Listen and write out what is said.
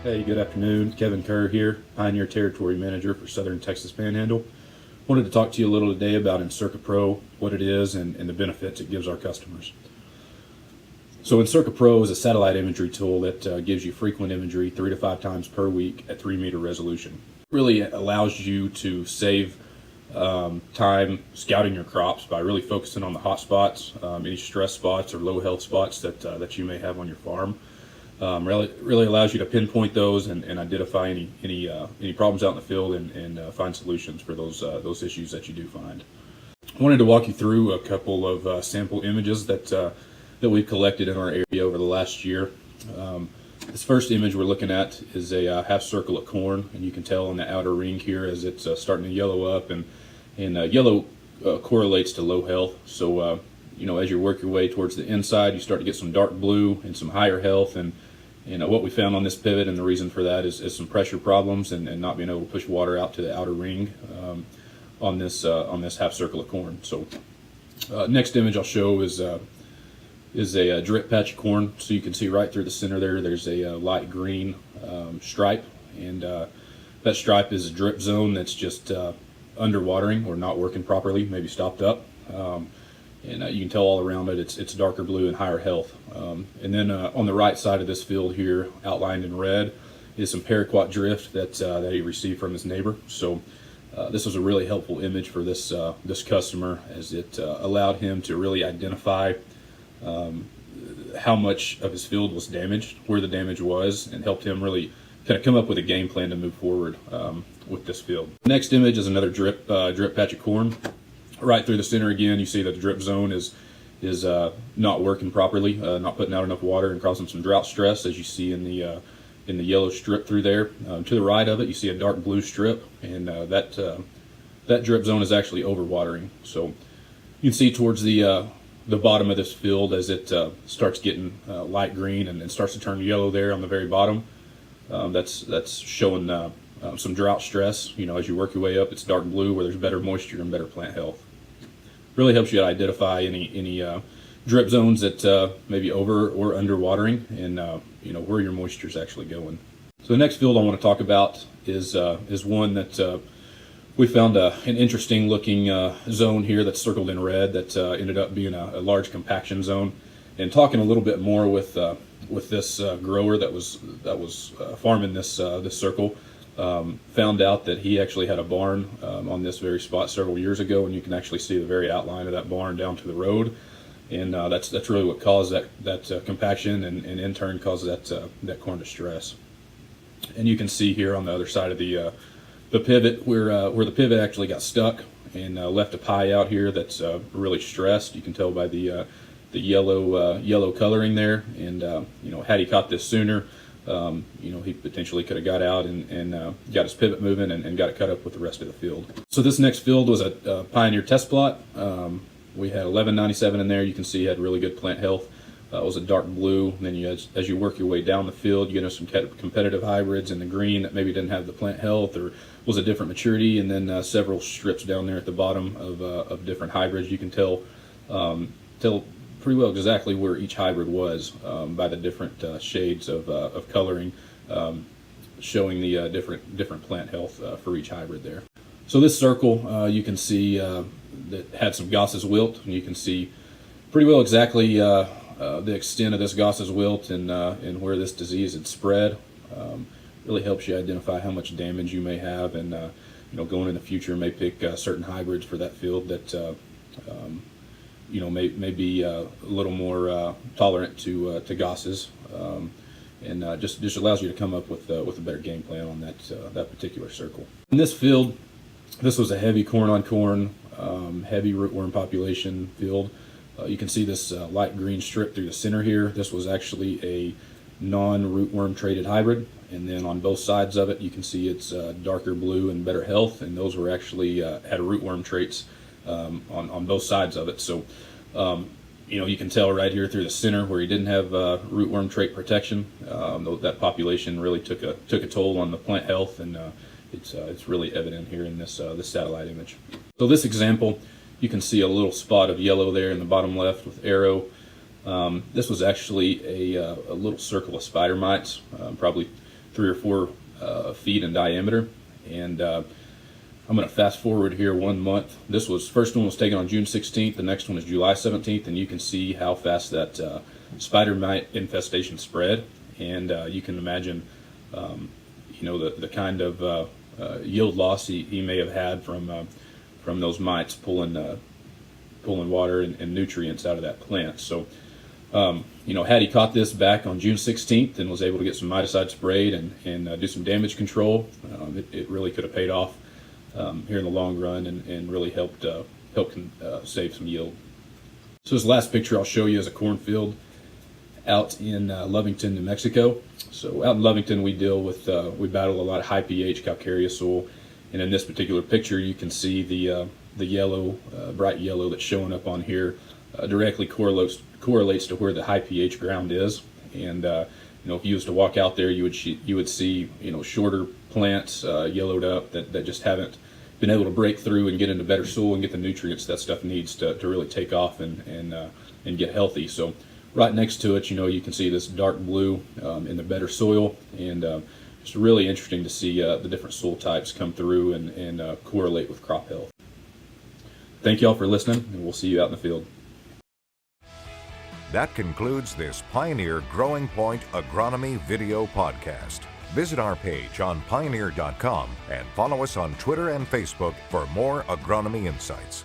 Hey, good afternoon. Kevin Kerr here, Pioneer Territory Manager for Southern Texas Panhandle. Wanted to talk to you a little today about Encirca Pro, what it is, and the benefits it gives our customers. So Encirca Pro is a satellite imagery tool that gives you frequent imagery 3 to 5 times per week at 3-meter resolution. Really allows you to save time scouting your crops by really focusing on the hot spots, any stress spots or low health spots that you may have on your farm. Really allows you to pinpoint those and identify any problems out in the field and find solutions for those issues that you do find. I wanted to walk you through a couple of sample images that we've collected in our area over the last year. This first image we're looking at is a half circle of corn, and you can tell on the outer ring here as it's starting to yellow up, and yellow correlates to low health. So as you work your way towards the inside, you start to get some dark blue and some higher health. And what we found on this pivot, and the reason for that is some pressure problems and not being able to push water out to the outer ring on this half circle of corn. So next image I'll show is a drip patch of corn. So you can see right through the center there's a light green stripe, and that stripe is a drip zone that's just underwatering or not working properly, maybe stopped up. And you can tell all around it it's darker blue and higher health. And then on the right side of this field here, outlined in red, is some paraquat drift that he received from his neighbor. So this was a really helpful image for this customer, as it allowed him to really identify how much of his field was damaged, where the damage was, and helped him really kind of come up with a game plan to move forward with this field. Next image is another drip patch of corn. Right through the center again, you see that the drip zone is not working properly, not putting out enough water and causing some drought stress, as you see in the yellow strip through there. To the right of it, you see a dark blue strip, and that drip zone is actually overwatering. So you can see towards the bottom of this field, as it starts getting light green and starts to turn yellow there on the very bottom. That's showing some drought stress. As you work your way up, it's dark blue where there's better moisture and better plant health. Really helps you identify any drip zones that may be over or under watering, and where your moisture is actually going. So the next field I want to talk about is one that we found an interesting looking zone here that's circled in red that ended up being a large compaction zone. And talking a little bit more with this grower that was farming this circle, found out that he actually had a barn on this very spot several years ago, and you can actually see the very outline of that barn down to the road. And that's really what caused that compaction, and in turn caused that corn to stress. And you can see here on the other side of the pivot where the pivot actually got stuck and left a pie out here that's really stressed. You can tell by the yellow coloring there, and had he caught this sooner, he potentially could have got out and got his pivot moving and got it cut up with the rest of the field. So this next field was a Pioneer test plot. We had 1197 in there. You can see it had really good plant health. It was a dark blue. And then as you work your way down the field, you get some competitive hybrids in the green that maybe didn't have the plant health or was a different maturity, and then several strips down there at the bottom of different hybrids. You can tell pretty well exactly where each hybrid was by the different shades of coloring, showing the different plant health for each hybrid there. So this circle, you can see that had some Goss's wilt, and you can see pretty well exactly the extent of this Goss's wilt and where this disease had spread. Really helps you identify how much damage you may have, and going in the future may pick certain hybrids for that field that may be a little more tolerant to Goss's, and just allows you to come up with a better game plan on that particular circle. In this field, this was a heavy corn on corn, heavy rootworm population field. You can see this light green strip through the center here. This was actually a non-rootworm traded hybrid, and then on both sides of it you can see it's darker blue and better health, and those were actually had rootworm traits on both sides of it. So you can tell right here through the center where he didn't have rootworm trait protection, that population really took a toll on the plant health, and it's really evident here in this satellite image. So this example, you can see a little spot of yellow there in the bottom left with arrow. This was actually a little circle of spider mites, probably 3 or 4 feet in diameter. And I'm going to fast forward here 1 month. This first one was taken on June 16th. The next one is July 17th, and you can see how fast that spider mite infestation spread. And you can imagine, the kind of yield loss he may have had from those mites pulling water and nutrients out of that plant. So, had he caught this back on June 16th and was able to get some miticide sprayed and do some damage control, it really could have paid off here in the long run and really helped save some yield. So this last picture I'll show you is a cornfield out in Lovington, New Mexico. So out in Lovington, we battle a lot of high pH calcareous soil, and in this particular picture, you can see the yellow, bright yellow that's showing up on here directly correlates to where the high pH ground is. And if you was to walk out there, you would see shorter plants yellowed up that just haven't been able to break through and get into better soil and get the nutrients that stuff needs to really take off and get healthy. So right next to it, you can see this dark blue in the better soil, and it's really interesting to see the different soil types come through and correlate with crop health. Thank you all for listening, and we'll see you out in the field. That concludes this Pioneer Growing Point Agronomy video podcast. Visit our page on pioneer.com and follow us on Twitter and Facebook for more agronomy insights.